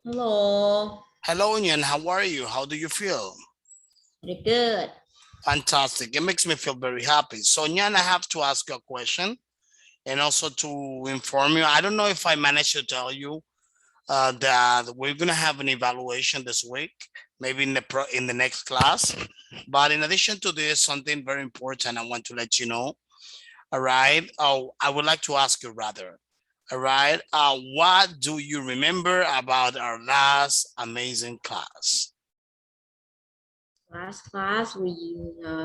Hello, Hello, Nyan. How are you? How do you feel? very good. Fantastic. It makes me feel very happy. So, Nyan, I have to ask you a question and also to inform you. I don't know if I managed to tell you that we're gonna have an evaluation this week, maybe in the next class. But in addition to this, something very important I want to let you know. All right. Oh, I would like to ask you rather. All right. What do you remember about our last amazing class? Last class we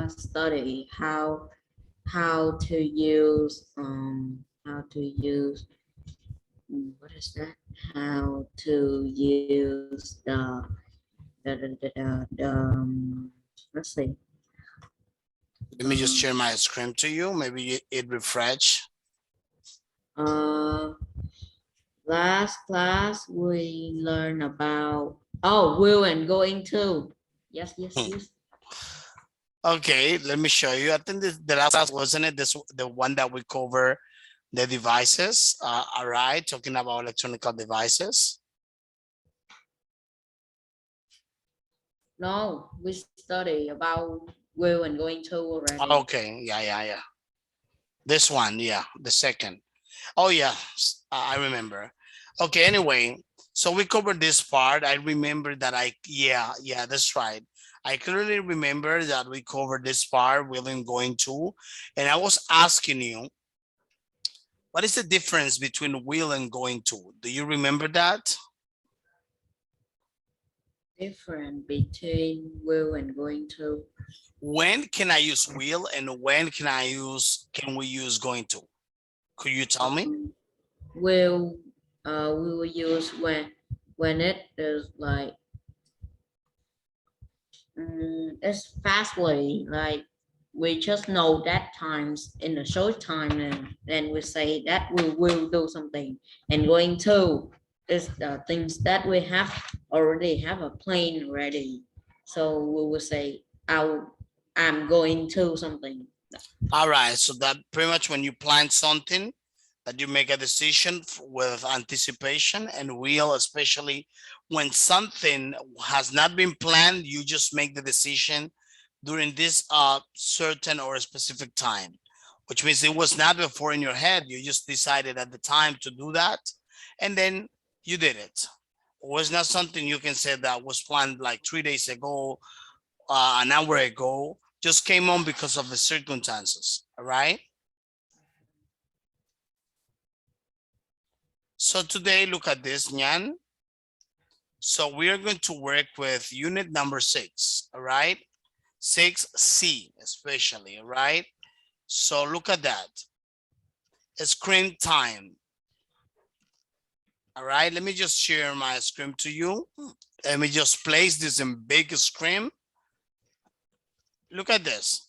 study how to use what is that? How to use the let's see. Let me just share my screen to you. Maybe it refresh. Uh, Last class we learn about will and going to. Yes. Okay, let me show you. I think the last class wasn't it this the one that we cover the devices. All right, talking about electronic devices. No, we study about will and going to already. Okay, yeah. This one, yeah, the second. Oh yeah, I remember. Okay, anyway, so we covered this part. I remember that yeah, that's right. I clearly remember that we covered this part, willing going to, and I was asking you, what is the difference between will and going to? Do you remember that? Different between will and going to. When can I use will and when can we use going to? Could you tell me? Um, will we will use when it is like it's fastly like we just know that times in a short time and then we say that we will do something and going to is the things that we have already have a plan ready, so we will say I'm going to something. All right, so that pretty much when you plan something, that you make a decision with anticipation and will, especially when something has not been planned, you just make the decision during this certain or specific time, which means it was not before in your head. You just decided at the time to do that, and then you did it. It was not something you can say that was planned like 3 days ago, an hour ago, just came on because of the circumstances. All right. So today, look at this, Nyan. So we are going to work with unit number 6, all right? 6C especially, all right? So look at that. Screen time. All right, let me just share my screen to you. Let me just place this in big screen. Look at this.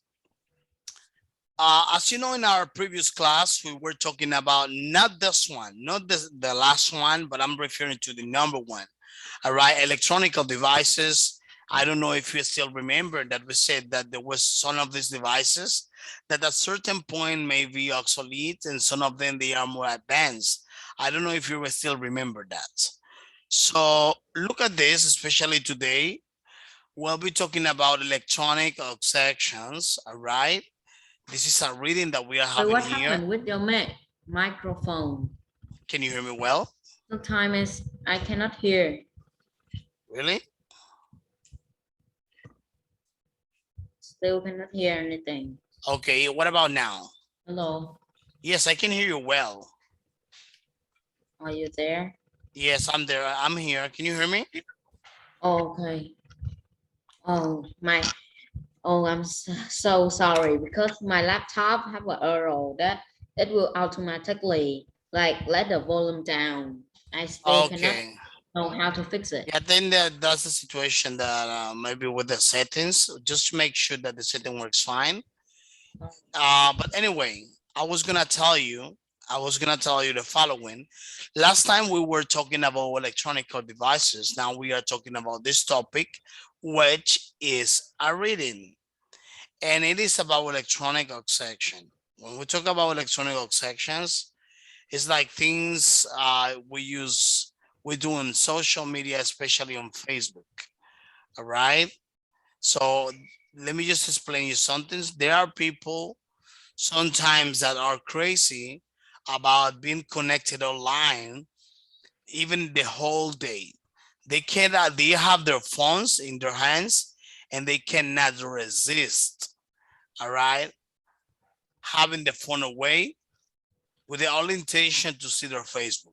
As you know, in our previous class, we were talking about not this one, not the last one, but I'm referring to the number one. All right, electronic devices. I don't know if you still remember that we said that there was some of these devices that at certain point may be obsolete and some of them they are more advanced. I don't know if you will still remember that. So look at this, especially today. We'll be talking about electronic sections. All right. This is a reading that we are But having what here. happened with your microphone? Can you hear me well? Sometimes I cannot hear. Really? Still cannot hear anything. Okay, what about now? Hello, Yes, I can hear you well. are you there? Yes, I'm there. I'm here. Can you hear me? Okay. Oh my. Oh, I'm so sorry because my laptop have an error that it will automatically like let the volume down. I still cannot Okay. know how to fix it. Yeah, then that's the situation that maybe with the settings, just to make sure that the setting works fine. But anyway, I was gonna tell you the following. Last time we were talking about electronic devices. Now we are talking about this topic, which is a reading, and it is about electronic section. When we talk about electronic sections, it's like things we use we do on social media, especially on Facebook. All right. So let me just explain you something. There are people sometimes that are crazy about being connected online, even the whole day. They cannot, they have their phones in their hands and they cannot resist. All right. Having the phone away with the only intention to see their Facebook.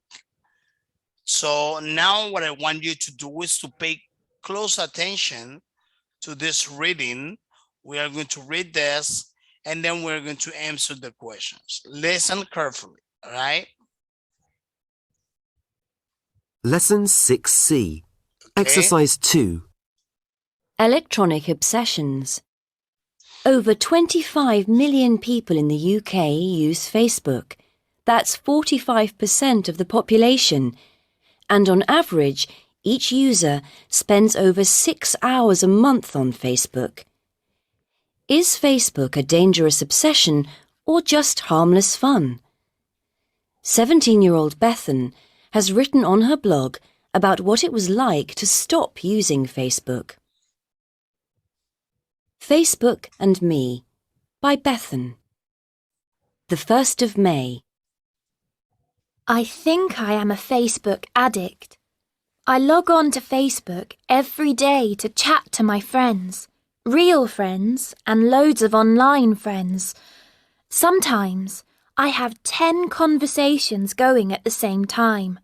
So now what I want you to do is to pay close attention to this reading. We are going to read this and then we're going to answer the questions. Listen carefully, all right? Lesson 6C. Okay. Exercise 2. Electronic obsessions. Over 25 million people in the UK use Facebook. That's 45% of the population. And on average, each user spends over 6 hours a month on Facebook. Is Facebook a dangerous obsession or just harmless fun? 17-year-old Bifen has written on her blog about what it was like to stop using Facebook. Facebook and Me by Bifen. The 1st of May. I think I am a Facebook addict. I log on to Facebook every day to chat to my friends, real friends and loads of online friends. Sometimes I have 10 conversations going at the same time.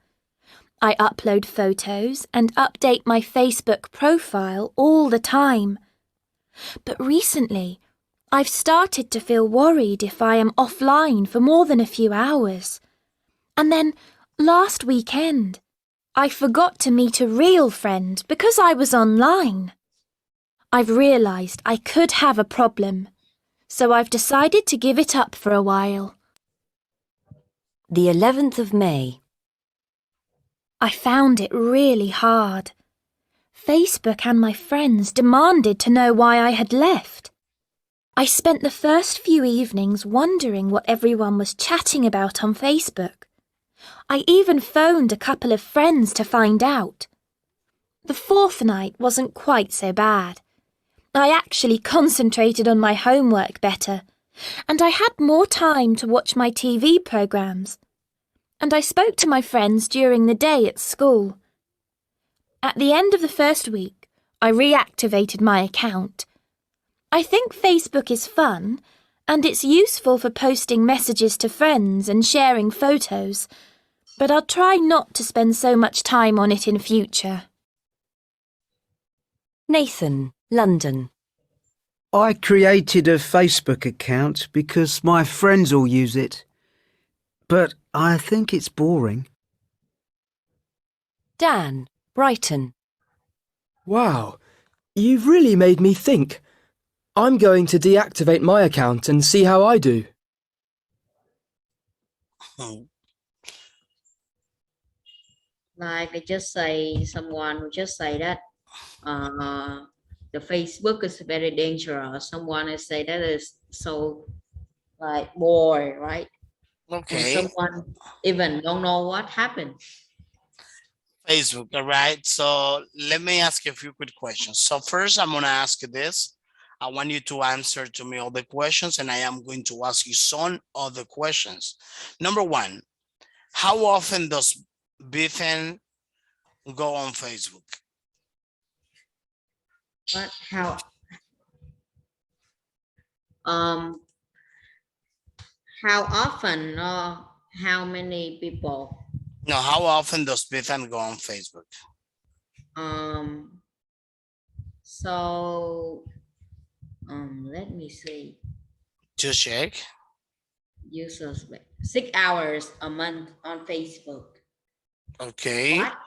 I upload photos and update my Facebook profile all the time. But recently, I've started to feel worried if I am offline for more than a few hours. And then, last weekend, I forgot to meet a real friend because I was online. I've realised I could have a problem, so I've decided to give it up for a while. The 11th of May. I found it really hard. Facebook and my friends demanded to know why I had left. I spent the first few evenings wondering what everyone was chatting about on Facebook. I even phoned a couple of friends to find out. The fourth night wasn't quite so bad. I actually concentrated on my homework better, and I had more time to watch my TV programmes. And I spoke to my friends during the day at school. At the end of the first week, I reactivated my account. I think Facebook is fun, and it's useful for posting messages to friends and sharing photos, but I'll try not to spend so much time on it in future. Nathan, London. I created a Facebook account because my friends all use it, but I think it's boring. Dan, Brighton. Wow, you've really made me think. I'm going to deactivate my account and see how I do. Like I just say, someone who just say that the Facebook is very dangerous. Someone has say that is so like bored, right? And Okay. someone even don't know what happened. Facebook, all right? So let me ask you a few quick questions. So first, I'm going to ask you this. I want you to answer to me all the questions, and I am going to ask you some other questions. Number one, how often does Bifen go on Facebook? What? How often or how many people? No, how often does Bifen go on Facebook? So let me see. Just check. Users 6 hours a month on Facebook. Okay. What?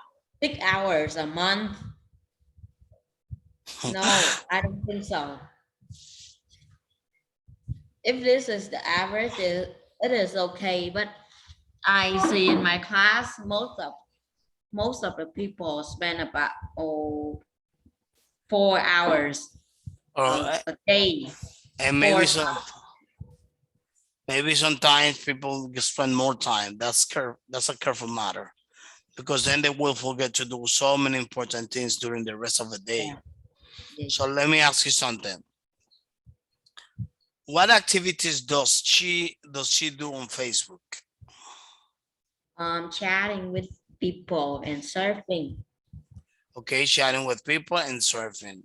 6 hours a month? No, I don't think so. If this is the average, it is okay. But I see in my class, most of the people spend about 4 hours a day. And maybe sometimes people spend more time. That's a careful matter. because then they will forget to do so many important things during the rest of the day. Yeah. So let me ask you something. What activities does she do on Facebook? Chatting with people and surfing. Okay, chatting with people and surfing.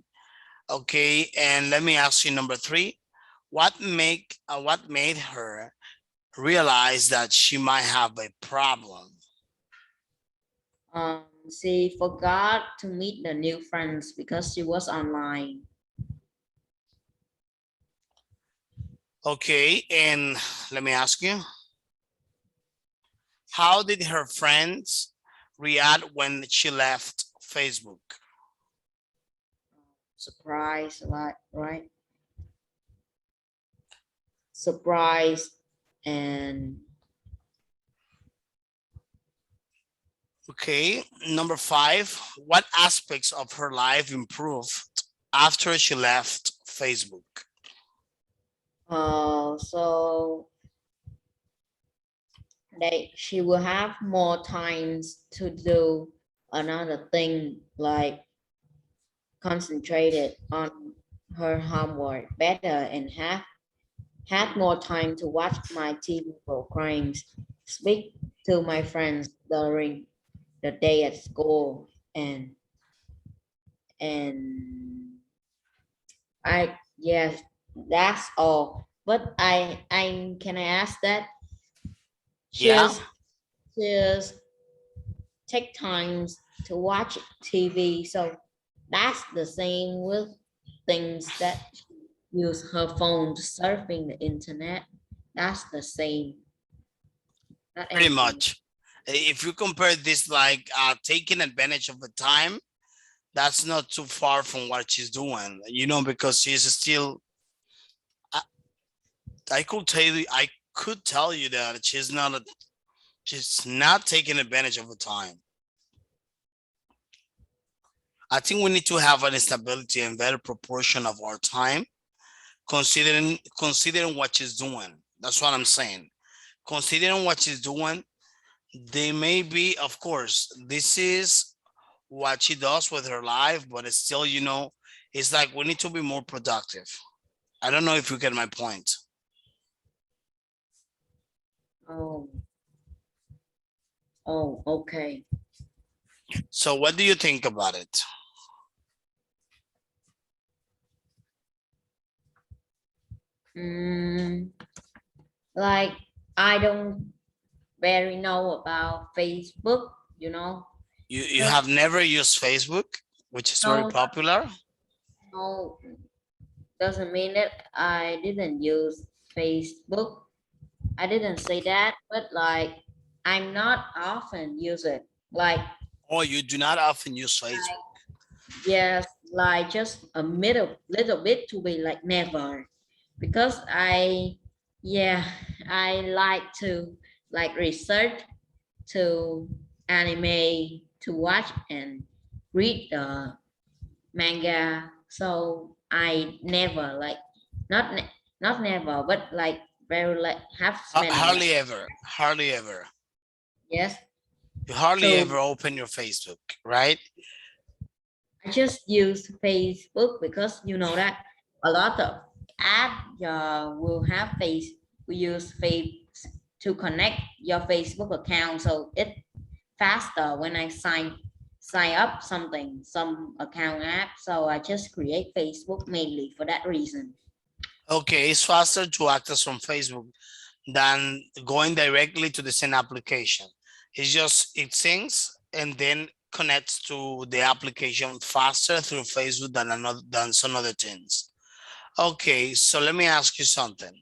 Okay, and let me ask you number 3. What made her realize that she might have a problem? She forgot to meet the new friends because she was online. Okay, and let me ask you, how did her friends react when she left Facebook? Surprise, right? Surprise and Okay, number 5, what aspects of her life improved after she left Facebook? so she will have more times to do another thing, like concentrated on her homework better and had more time to watch my TV programs, speak to my friends during the day at school, and yes, that's all. But I can I ask that Yeah. just take times to watch TV. So that's the same with things that use her phone surfing the internet. That's the same. Not Pretty anything. much. If you compare this like taking advantage of the time, that's not too far from what she's doing, because she's still, I could tell you that she's not taking advantage of the time. I think we need to have an stability and better proportion of our time, considering what she's doing. That's what I'm saying. Considering what she's doing, they may be, of course, this is what she does with her life, but it's still, it's like we need to be more productive. I don't know if you get my point. Oh, okay. So what do you think about it? Like I don't very know about Facebook, You have never used Facebook, which is very No, popular? no, doesn't mean that I didn't use Facebook. I didn't say that, but like I'm not often use it. Like Oh, you do not often use Facebook. yes, like just a little bit to be like never, because I like to like research to anime to watch and read the manga. So I never like not not never, but like very like have spent like Hardly ever. yes. You hardly So ever open your Facebook, right? I just use Facebook because you know that a lot of app will have we use face to connect your Facebook account, so it faster when I sign up some account app. So I just create Facebook mainly for that reason. Okay, it's faster to access from Facebook than going directly to the same application. It syncs and then connects to the application faster through Facebook than some other things. Okay, so let me ask you something.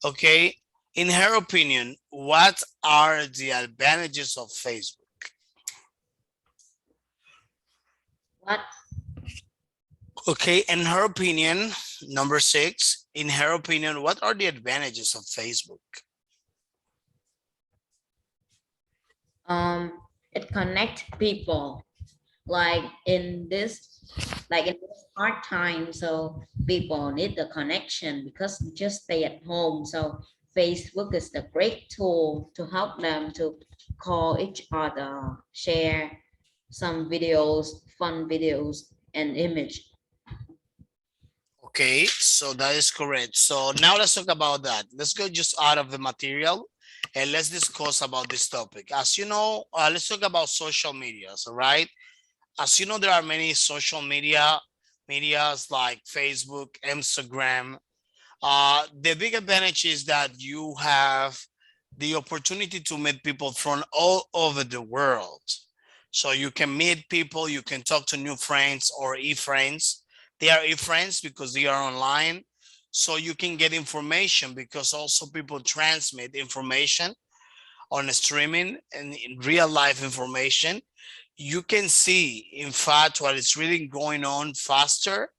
Okay, in her opinion, what are the advantages of Facebook? What Okay, in her opinion, number 6, in her opinion, what are the advantages of Facebook? it connect people like in this hard time, so people need the connection because you just stay at home. So Facebook is the great tool to help them to call each other, share some videos, fun videos, and image. Okay, so that is correct. So now let's talk about that. Let's go just out of the material and let's discuss about this topic. As you know, let's talk about social medias, all right? As you know, there are many social medias like Facebook, Instagram. The big advantage is that you have the opportunity to meet people from all over the world. So you can meet people, you can talk to new friends or e-friends. They are e-friends because they are online. So you can get information because also people transmit information on streaming and in real life information. You can see, in fact, what is really going on faster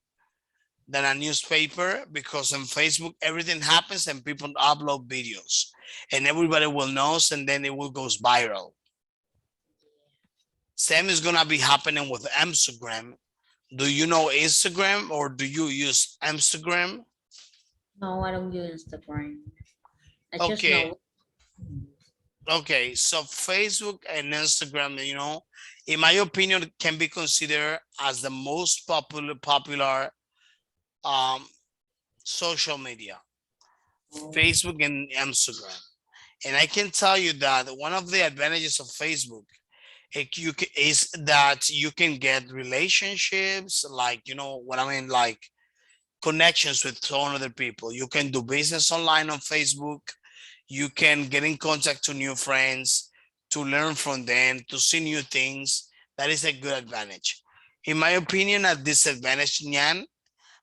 than a newspaper because on Facebook, everything happens and people upload videos and everybody will know and then it will goes viral. Same is gonna be happening with Instagram. Do you know Instagram or do you use Instagram? No, I don't use Instagram. I just Okay, know. okay. So Facebook and Instagram, you know, in my opinion, can be considered as the most popular um, social media, Facebook and Instagram. And I can tell you that one of the advantages of Facebook is that you can get relationships, like, you know what I mean, like connections with some other people. You can do business online on Facebook. You can get in contact to new friends, to learn from them, to see new things. That is a good advantage. In my opinion, a disadvantage, Nyan,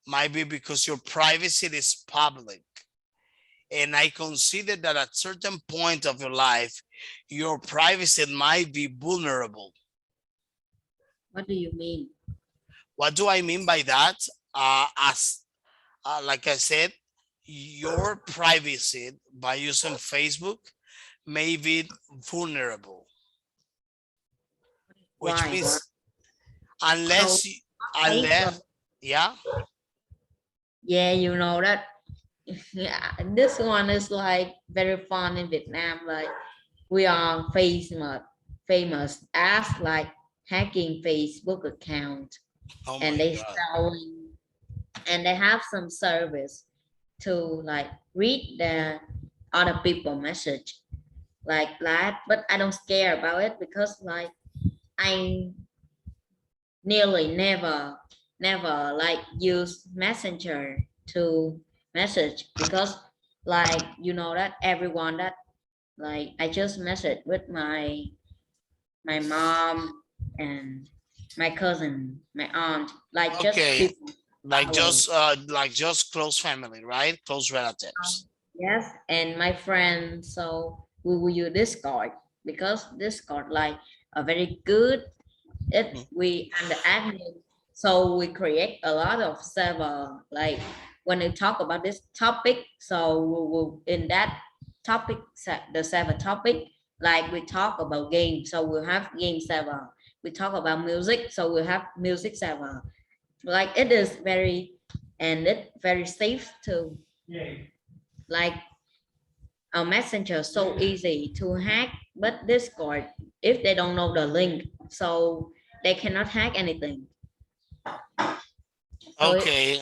might be because your privacy is public. And I consider that at certain point of your life, your privacy might be vulnerable. What do you mean? What do I mean by that? As like I said, your privacy by using Facebook may be vulnerable, which Why? means So, unless, Facebook, yeah, yeah, you know that. Yeah, this one is like very fun in Vietnam. Like we are famous as like hacking Facebook account, oh and my they God. selling, and they have some service to like read the other people message like that. But I don't care about it because like I nearly never like use messenger to message because like you know that everyone that like I just message with my mom and my cousin, my aunt, like just Okay, people following. like just close family, right? Close relatives. Yes, and my friend, so we will use Discord because Discord like a very good. It Mm. we and the admin, so we create a lot of server. Like when we talk about this topic, so we will in that topic, the server topic, like we talk about game, so we'll have game server. We talk about music, so we have music server. Like it is very and it very safe too. Like a messenger so easy to hack, but Discord, if they don't know the link, so they cannot hack anything. So it, Okay,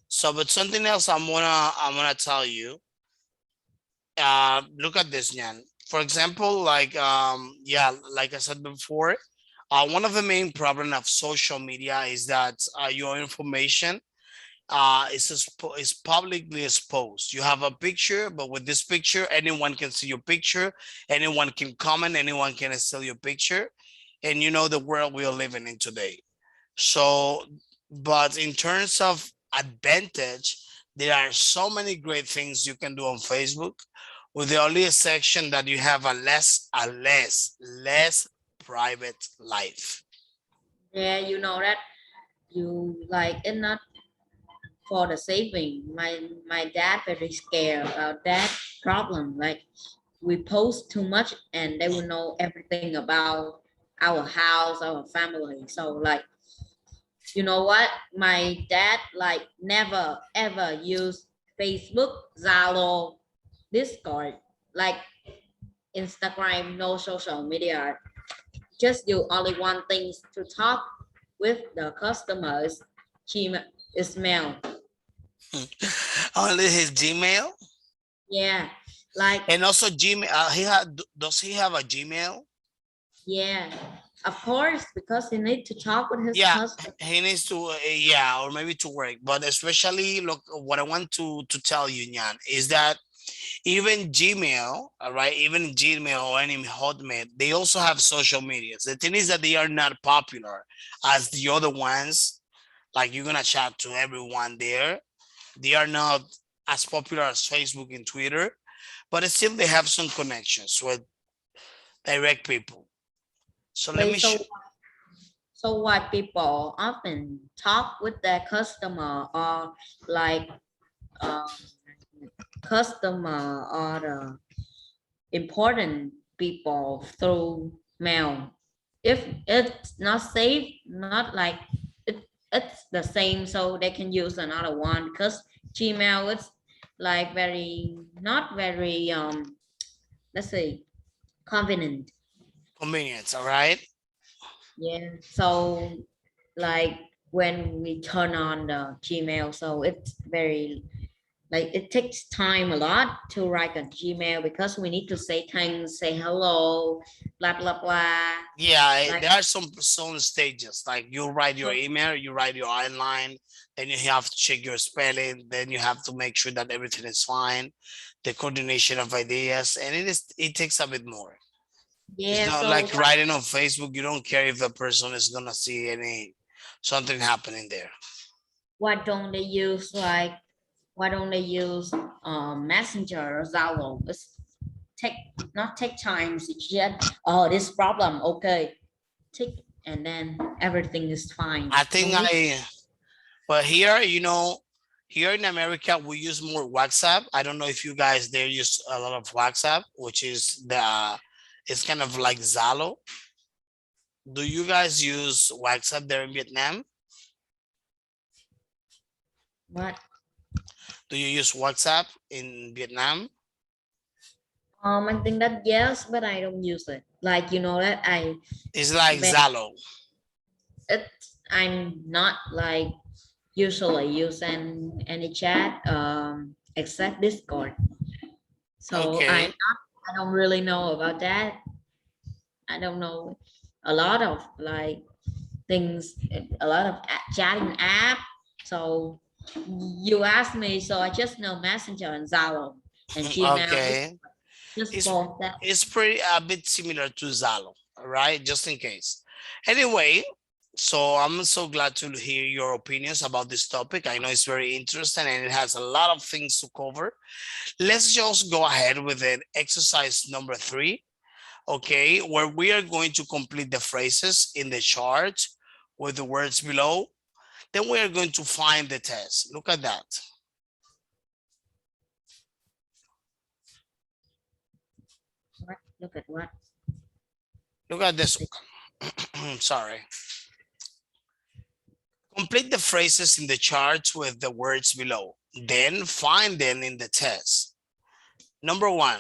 so but something else I'm gonna tell you. Look at this, Nyan. For example, like yeah, like I said before, one of the main problem of social media is that your information is publicly exposed. You have a picture, but with this picture, anyone can see your picture, anyone can comment, anyone can steal your picture, and you know the world we are living in today. So, but in terms of advantage, there are so many great things you can do on Facebook, with the only exception that you have a less private life. yeah, you know that you like it not for the saving. My dad very scared about that problem. Like we post too much and they will know everything about our house, our family. So like you know what? My dad like never ever used Facebook, Zalo, Discord, like Instagram, no social media. Just you only want things to talk with the customers. Gmail is mail. Only his Gmail Yeah, like and also Gmail. Does he have a Gmail? yeah, of course, because he need to talk with his Yeah, customer. he needs to, yeah, or maybe to work. But especially, look, what I want to tell you, Nyan, is that even Gmail, all right, even Gmail or any Hotmail, they also have social medias. The thing is that they are not popular as the other ones. Like you're gonna chat to everyone there. They are not as popular as Facebook and Twitter, but still they have some connections with direct people. So let Okay, me show. so why people often talk with their customer or like um, customer or the important people through mail. If it's not safe, not like it's the same, so they can use another one because Gmail is like very not very let's say convenient. Convenience, all right? Yeah. So like when we turn on the Gmail, so it's very like it takes time a lot to write a Gmail because we need to say things, say hello, blah blah blah. Yeah, Like there are some stages. Like you write your email, you write your outline, then you have to check your spelling, then you have to make sure that everything is fine, the coordination of ideas, and it takes a bit more. It's yeah, not so like writing on Facebook. You don't care if the person is gonna see any something happening there. why don't they use like why don't they use Messenger or Zalo? It's take not take time. It's just oh this problem okay, tick and then everything is fine. I No think need. but here, here in America, we use more WhatsApp. I don't know if you guys there use a lot of WhatsApp, which is it's kind of like Zalo. Do you guys use WhatsApp there in Vietnam? What? Do you use WhatsApp in Vietnam? I think that yes, but I don't use it. Like you know that It's like but Zalo. I'm not like usually using any chat except Discord. So Okay. I don't really know about that. I don't know a lot of like things, a lot of chatting app. So you asked me, so I just know Messenger and Zalo and Gmail, Okay. just It's both that. it's pretty a bit similar to Zalo, all right? Just in case. Anyway, so I'm so glad to hear your opinions about this topic. I know it's very interesting and it has a lot of things to cover. Let's just go ahead with it. Exercise number 3, okay, where we are going to complete the phrases in the chart with the words below. Then we are going to find the test. Look at that. What? Look at what? Look at this one. Sorry. Complete the phrases in the charts with the words below. Then find them in the test. Number 1,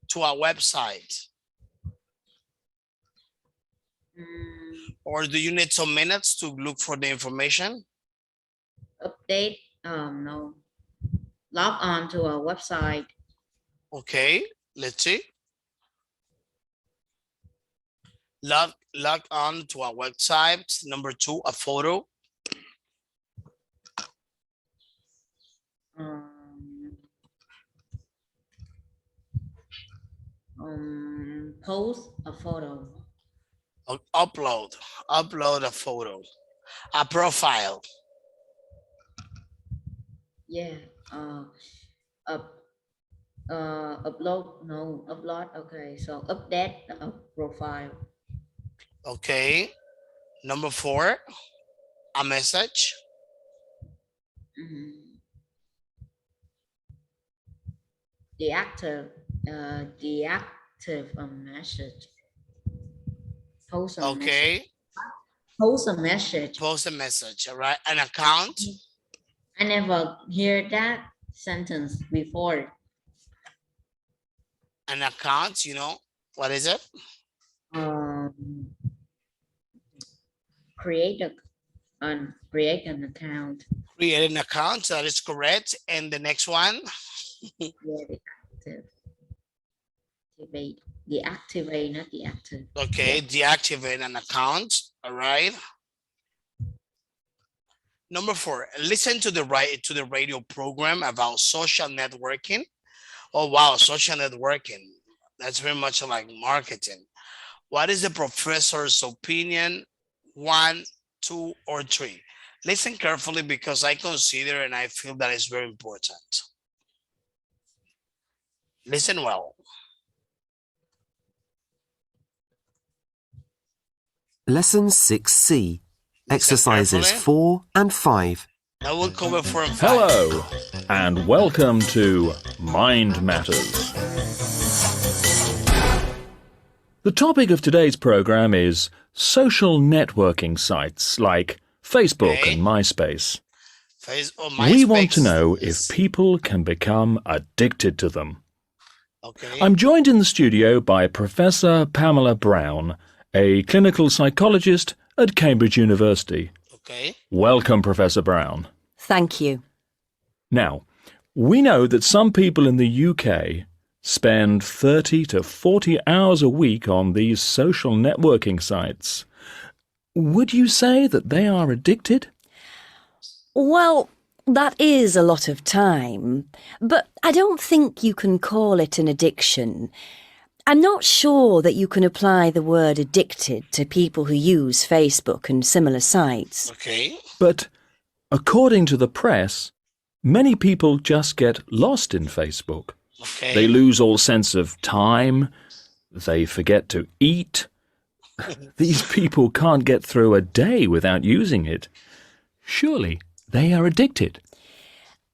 to a website. Or do you need some minutes to look for the information? Update. No. Log on to a website. Okay, let's see. Log on to a website. Number 2, a photo. Post a photo. Upload a photo. A profile. Yeah. Up. Upload. No. Upload. Okay. So update the profile. Okay. Number 4, a message. Deactive. Deactive a message. Post a message. Okay. Post a message. Post a message. All right. An account. I never hear that sentence before. an account, you know, what is it? Um, create an account. Create an account, that is correct. And the next one? Activate, deactivate, not the active. Okay, deactivate an account. All right. Number 4, listen to the radio program about social networking. Oh wow, social networking. That's very much like marketing. What is the professor's opinion? 1, 2, or 3? Listen carefully because I consider and I feel that is very important. Listen well. Lesson 6C. Exercises carefully. 4 and 5. That will cover 4 and 5. Hello, and welcome to Mind Matters. The topic of today's program is social networking sites like Facebook Okay. and MySpace. MySpace. We want to know if people can become addicted to them. Okay. I'm joined in the studio by Professor Pamela Brown, a clinical psychologist at Cambridge University. Okay. Welcome, Professor Brown. Thank you. Now, we know that some people in the UK spend 30 to 40 hours a week on these social networking sites. Would you say that they are addicted? Well, that is a lot of time, but I don't think you can call it an addiction. I'm not sure that you can apply the word addicted to people who use Facebook and similar sites. Okay. But according to the press, many people just get lost in Facebook. Okay. They lose all sense of time. They forget to eat. These people can't get through a day without using it. Surely they are addicted.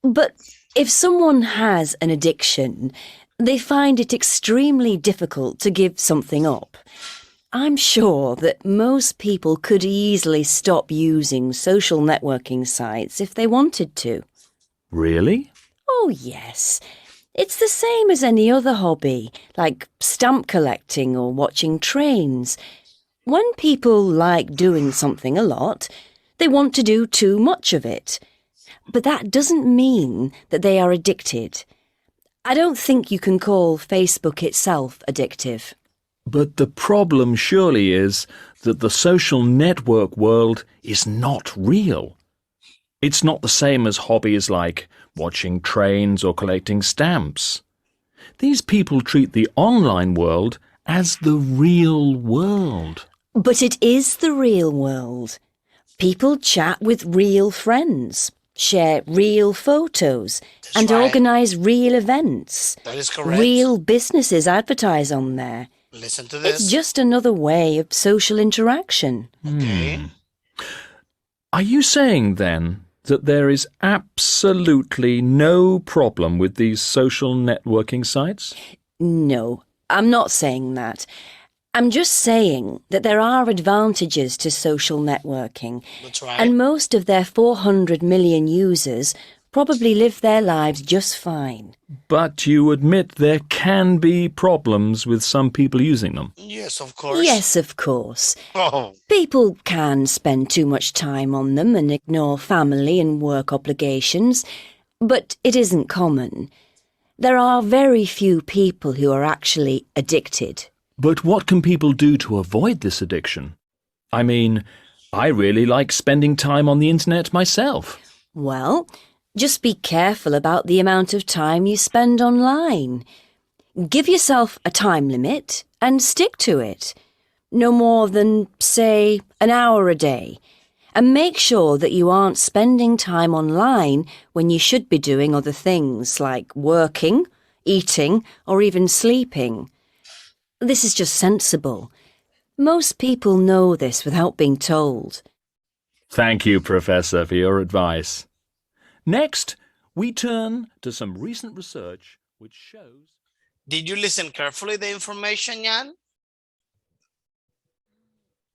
But if someone has an addiction, they find it extremely difficult to give something up. I'm sure that most people could easily stop using social networking sites if they wanted to. Really? Oh, yes. It's the same as any other hobby, like stamp collecting or watching trains. When people like doing something a lot, they want to do too much of it. But that doesn't mean that they are addicted. I don't think you can call Facebook itself addictive. But the problem surely is that the social network world is not real. It's not the same as hobbies like watching trains or collecting stamps. These people treat the online world as the real world. But it is the real world. People chat with real friends, share real photos, and right. organise real events. That is correct. Real businesses advertise on there. Listen to this. It's just another way of social interaction. Okay. Are you saying then that there is absolutely no problem with these social networking sites? No, I'm not saying that. I'm just saying that there are advantages to social networking, That's right. and most of their 400 million users probably live their lives just fine. But you admit there can be problems with some people using them. Yes, of course. Yes, of course. Oh, People can spend too much time on them and ignore family and work obligations, but it isn't common. There are very few people who are actually addicted. But what can people do to avoid this addiction? I mean, I really like spending time on the internet myself. Well, just be careful about the amount of time you spend online. Give yourself a time limit and stick to it. No more than, say, an hour a day. And make sure that you aren't spending time online when you should be doing other things like working, eating, or even sleeping. This is just sensible. Most people know this without being told. Thank you, Professor, for your advice. Next, we turn to some recent research which shows... did you listen carefully to the information, Jan?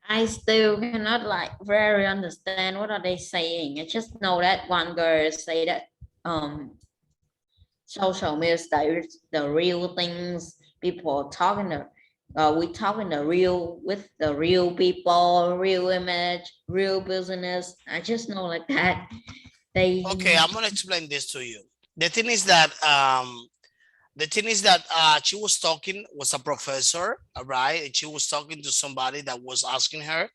I still cannot very understand what are they saying. I just know that one girl say that social media is the real things, people talking to, we talking the real with the real people, real image, real business. I just know like that. They Okay, I'm gonna explain this to you. The thing is that she was talking was a professor, right? And she was talking to somebody that was asking her,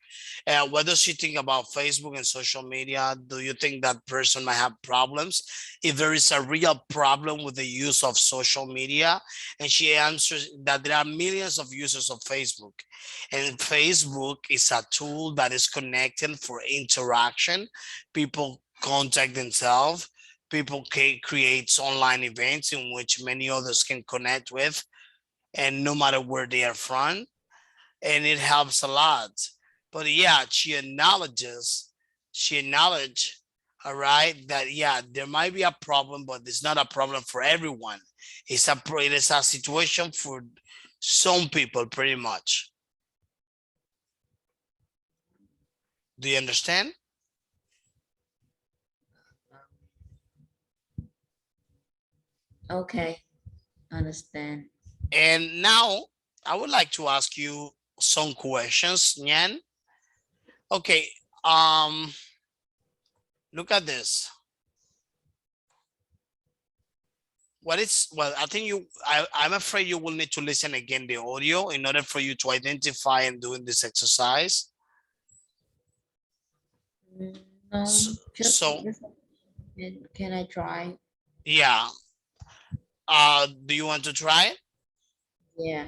what does she think about Facebook and social media? Do you think that person might have problems? If there is a real problem with the use of social media, and she answers that there are millions of users of Facebook, and Facebook is a tool that is connected for interaction. People contact themselves, people create online events in which many others can connect with, and no matter where they are from, and it helps a lot. But yeah, she acknowledged, all right, that yeah, there might be a problem, but it's not a problem for everyone. It is a situation for some people, pretty much. Do you understand? okay, understand. And now I would like to ask you some questions, Nyan. Okay, look at this. Well, I think I'm afraid you will need to listen again the audio in order for you to identify and doing this exercise. No, So, just, can I try? yeah, do you want to try it? Yeah.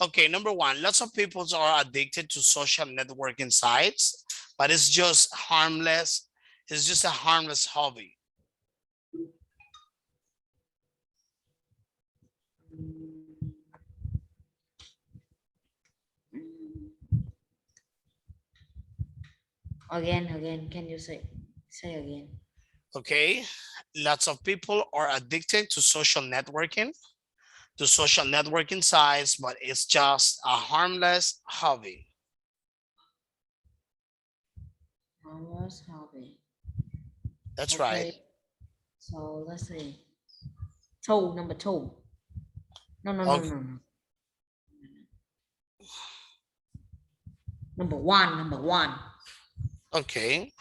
Okay, number one, lots of people are addicted to social networking sites, but it's just harmless. It's just a harmless hobby. Again, can you say again? Okay, lots of people are addicted to social networking sites, but it's just a harmless hobby. Harmless hobby. That's Okay. right. So let's see. Number two. Okay. No. Number one. Okay.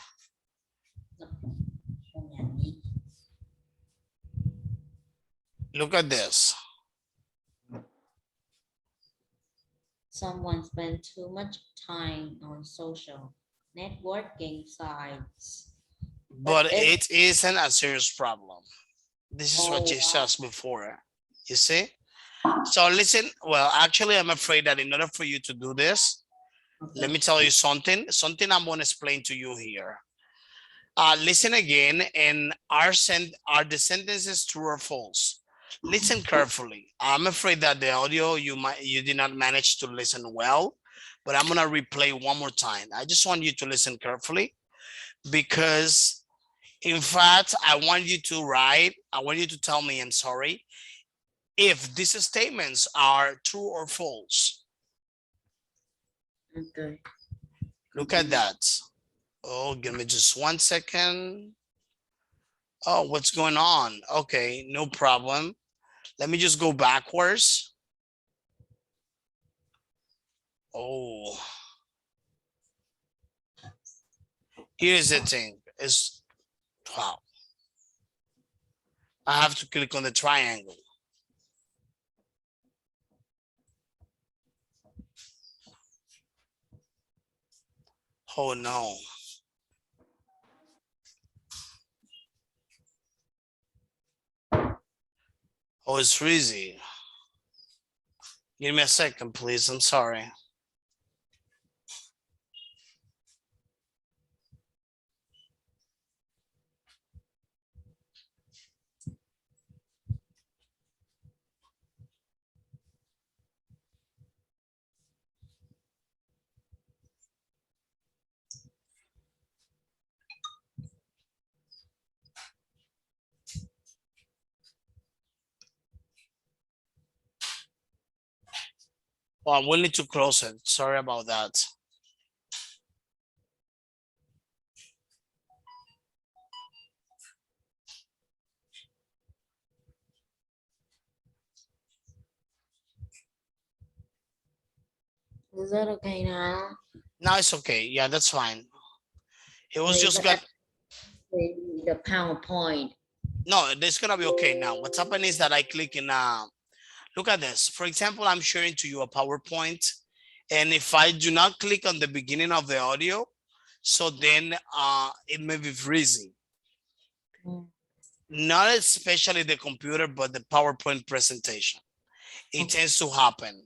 Look at this. Someone spent too much time on social networking sites. But it isn't a serious problem. This is what Oh, you said before. You see? So listen, well, actually, I'm afraid that in order for you to do this, okay. let me tell you something I'm going to explain to you here. Listen again, and are the sentences true or false? Listen carefully. I'm afraid that the audio you did not manage to listen well, but I'm gonna replay one more time. I just want you to listen carefully, because in fact, I want you to tell me, I'm sorry, if these statements are true or false. Okay. Look at that. Oh, give me just 1 second. Oh, what's going on? Okay, no problem. Let me just go backwards. Oh, here's the thing. Wow. I have to click on the triangle. Oh no. Oh, it's freezing. Give me a second, please. I'm sorry. Oh, I will need to close it. Sorry about that. Is that okay now? Now it's okay. Yeah, that's fine. It was Wait, just but got, the PowerPoint. no, it's gonna be okay now. What's happening is that I click in, look at this. For example, I'm sharing to you a PowerPoint. And if I do not click on the beginning of the audio, so then it may be freezing. Mm. Not especially the computer, but the PowerPoint presentation. It tends to happen.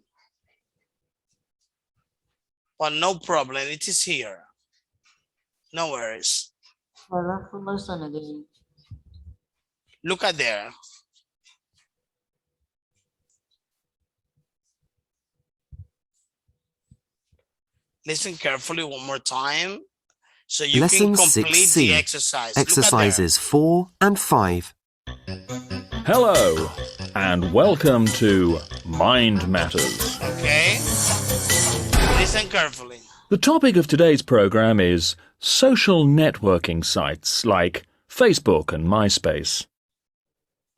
But no problem, it is here. No worries. Well, let's listen again. Look at there. Listen carefully one more time so you Lesson can complete 6C. the exercise. Exercises 4 and 5. Hello, and welcome to Mind Matters. Okay. Listen carefully. The topic of today's program is social networking sites like Facebook and MySpace.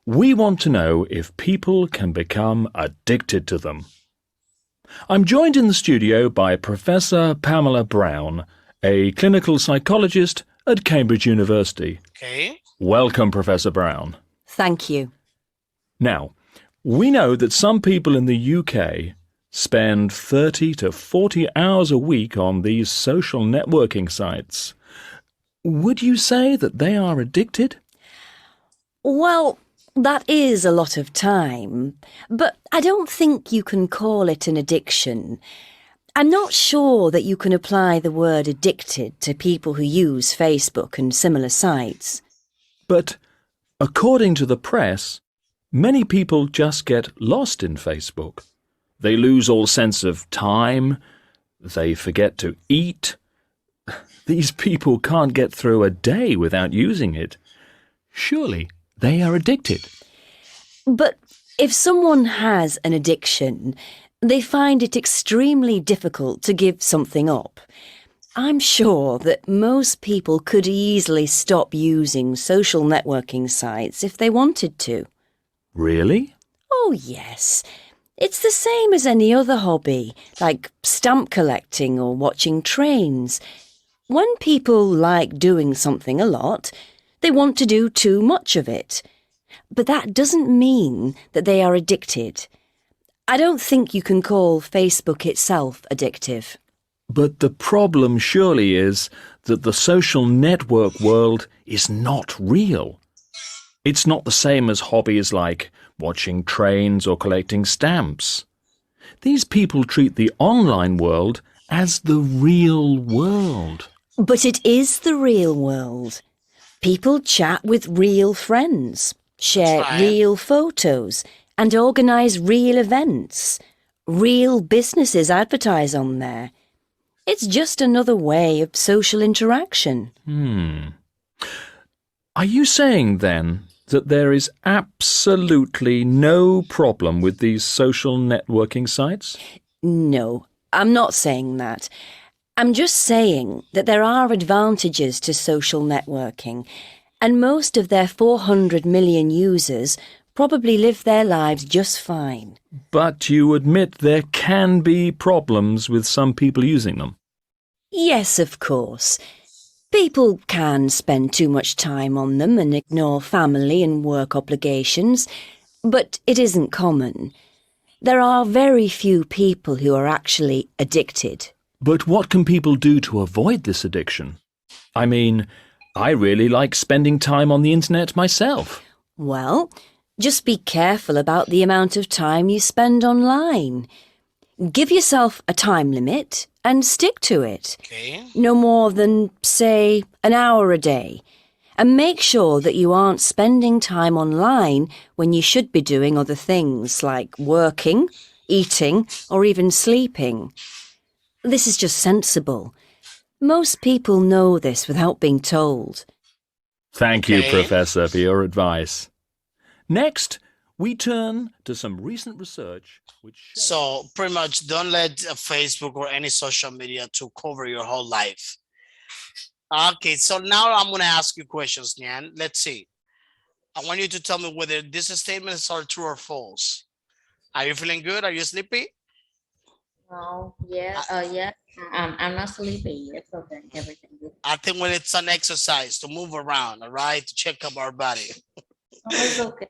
We want to know if people can become addicted to them. I'm joined in the studio by Professor Pamela Brown, a clinical psychologist at Cambridge University. Okay. Welcome, Professor Brown. Thank you. Now, we know that some people in the UK spend 30 to 40 hours a week on these social networking sites. Would you say that they are addicted? Well, that is a lot of time, but I don't think you can call it an addiction. I'm not sure that you can apply the word addicted to people who use Facebook and similar sites. But according to the press, many people just get lost in Facebook. They lose all sense of time. They forget to eat. These people can't get through a day without using it. Surely they are addicted. But if someone has an addiction, they find it extremely difficult to give something up. I'm sure that most people could easily stop using social networking sites if they wanted to. Really? Oh, yes. It's the same as any other hobby, like stamp collecting or watching trains. When people like doing something a lot, they want to do too much of it. But that doesn't mean that they are addicted. I don't think you can call Facebook itself addictive. But the problem surely is that the social network world is not real. It's not the same as hobbies like watching trains or collecting stamps. These people treat the online world as the real world. But it is the real world. People chat with real friends, share That's right. real photos, and organise real events. Real businesses advertise on there. It's just another way of social interaction. Are you saying then that there is absolutely no problem with these social networking sites? No, I'm not saying that. I'm just saying that there are advantages to social networking, and most of their 400 million users probably live their lives just fine. But you admit there can be problems with some people using them. Yes, of course. People can spend too much time on them and ignore family and work obligations, but it isn't common. There are very few people who are actually addicted. But what can people do to avoid this addiction? I mean, I really like spending time on the internet myself. Well, just be careful about the amount of time you spend online. Give yourself a time limit and stick to it. Okay. No more than, say, an hour a day. And make sure that you aren't spending time online when you should be doing other things like working, eating, or even sleeping. This is just sensible. Most people know this without being told. Thank you, Okay. Professor, for your advice. Next, we turn to some recent research which shows... So pretty much don't let Facebook or any social media to cover your whole life. Okay, so now I'm going to ask you questions, Nyan. Let's see. I want you to tell me whether these statements are true or false. Are you feeling good? Are you sleepy? Oh, yeah. Yeah. I'm not sleepy. It's okay. Everything good. I think when it's an exercise to move around, all right, to check up our body. Oh, it's okay.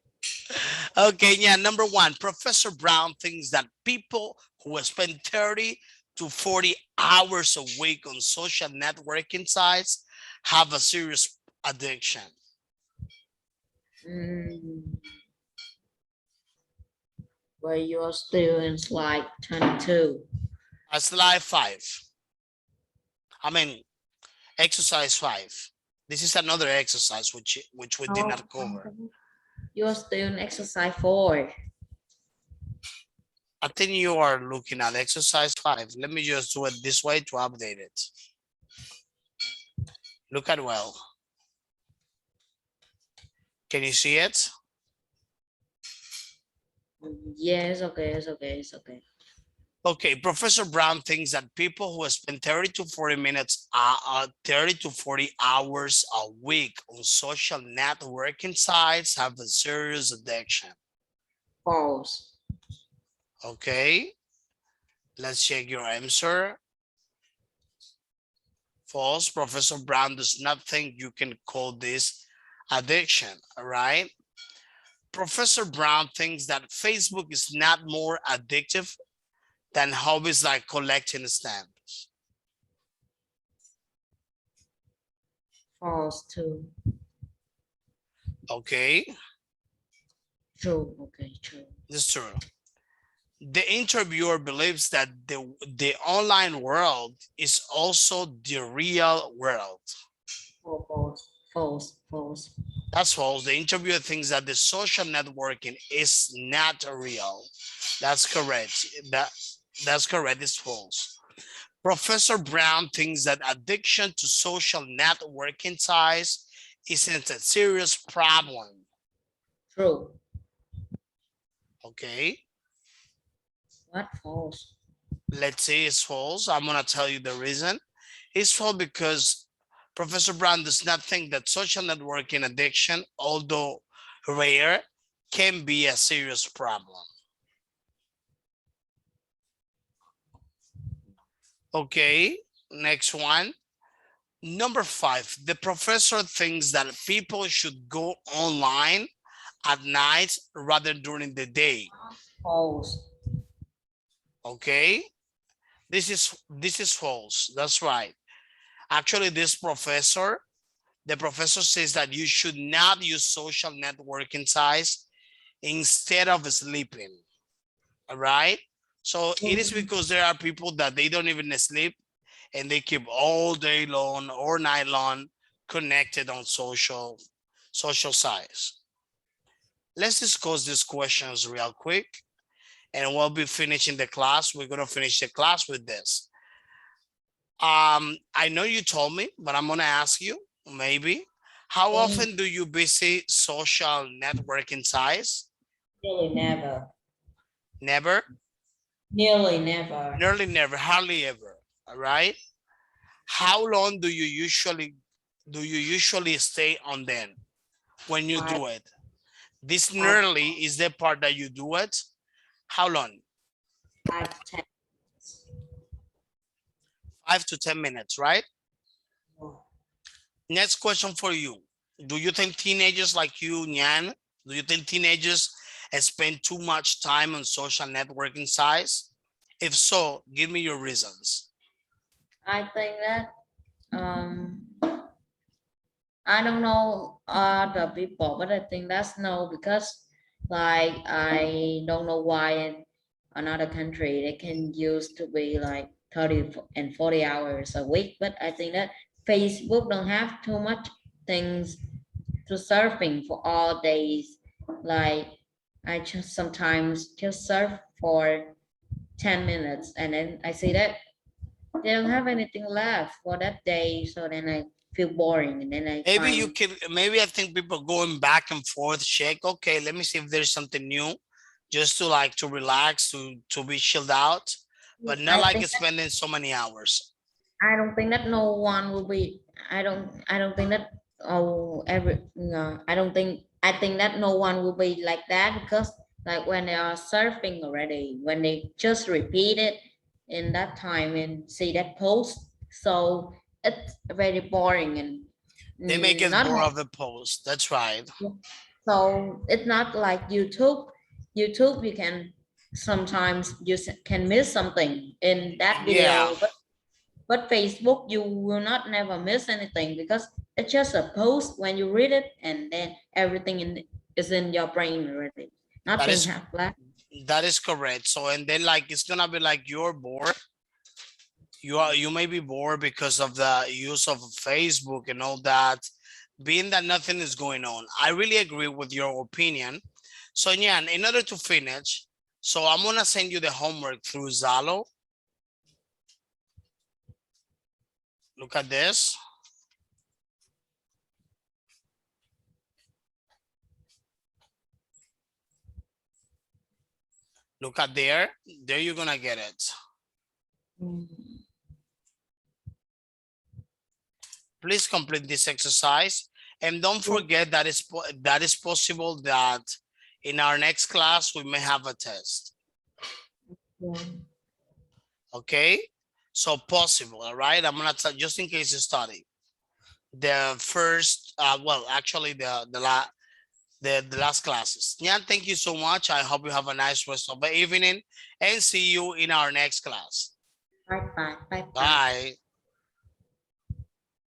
Okay, yeah, number one, Professor Brown thinks that people who spend 30 to 40 hours a week on social networking sites have a serious addiction. Mm, where your students like 22. Slide 5. I mean, exercise 5. This is another exercise which we did not cover. Your student exercise 4. I think you are looking at exercise 5. Let me just do it this way to update it. Look at well. Can you see it? Yeah, it's okay. It's okay. It's okay. Okay, Professor Brown thinks that people who spend 30 to 40 minutes, 30 to 40 hours a week on social networking sites have a serious addiction. False. Okay, let's check your answer. False. Professor Brown does not think you can call this addiction, all right? Professor Brown thinks that Facebook is not more addictive than hobbies like collecting stamps. False too. Okay, True. Okay, true. this is true. The interviewer believes that the online world is also the real world. Oh, false. False. False. That's false. The interviewer thinks that the social networking is not real. That's correct. That's correct. It's false. Professor Brown thinks that addiction to social networking sites isn't a serious problem. True. Okay, What false? let's say it's false. I'm gonna tell you the reason. It's false because Professor Brown does not think that social networking addiction, although rare, can be a serious problem. Okay, next one. Number 5, the professor thinks that people should go online at night rather during the day. False. Okay, this is false. That's right. Actually, the professor says that you should not use social networking sites instead of sleeping. All right. So it is because there are people that they don't even sleep and they keep all day long or night long connected on social sites. Let's discuss these questions real quick and we'll be finishing the class. We're going to finish the class with this. I know you told me, but I'm going to ask you maybe, how often do you visit social networking sites? Nearly never. Never? Nearly never. Nearly never, hardly ever. All right. How long do you usually stay on them when you do it? This nearly is the part that you do it. How long? 5 to 10. 5 to 10 minutes, right? Next question for you. Do you think teenagers like you, Nyan, do you think teenagers spend too much time on social networking sites? If so, give me your reasons. I think that I don't know other people, but I think that's no, because like I don't know why in another country they can use to be like 30 and 40 hours a week, but I think that Facebook don't have too much things to surfing for all days. Like I just sometimes just surf for 10 minutes and then I see that they don't have anything left for that day, so then I feel boring and then I Maybe you find can, maybe I think people going back and forth, check, okay, let me see if there's something new, just to like to relax, to be chilled out, but not I like think spending so many hours. I don't think that no one will be. I don't think that. Oh, every no. I don't think. I think that no one will be like that because like when they are surfing already, when they just repeat it, in that time and see that post. So it's very boring and They make it not more like, of the post. That's right. so it's not like YouTube. YouTube, you can sometimes can miss something in that Yeah, video, but Facebook, you will not never miss anything because it's just a post when you read it, and then everything is in your brain already. that Nothing is have left. that is correct. So and then like it's gonna be like you're bored. You may be bored because of the use of Facebook and all that, being that nothing is going on. I really agree with your opinion. So yeah, in order to finish, so I'm gonna send you the homework through Zalo. Look at this. Look at there. There you're gonna get it. Please complete this exercise. And don't forget that that is possible that in our next class, we may have a test. Okay, so possible, all right? I'm gonna tell just in case you study. The first, well, actually the last classes. Yeah, thank you so much. I hope you have a nice rest of the evening and see you in our next class. Bye bye. Bye bye. Bye.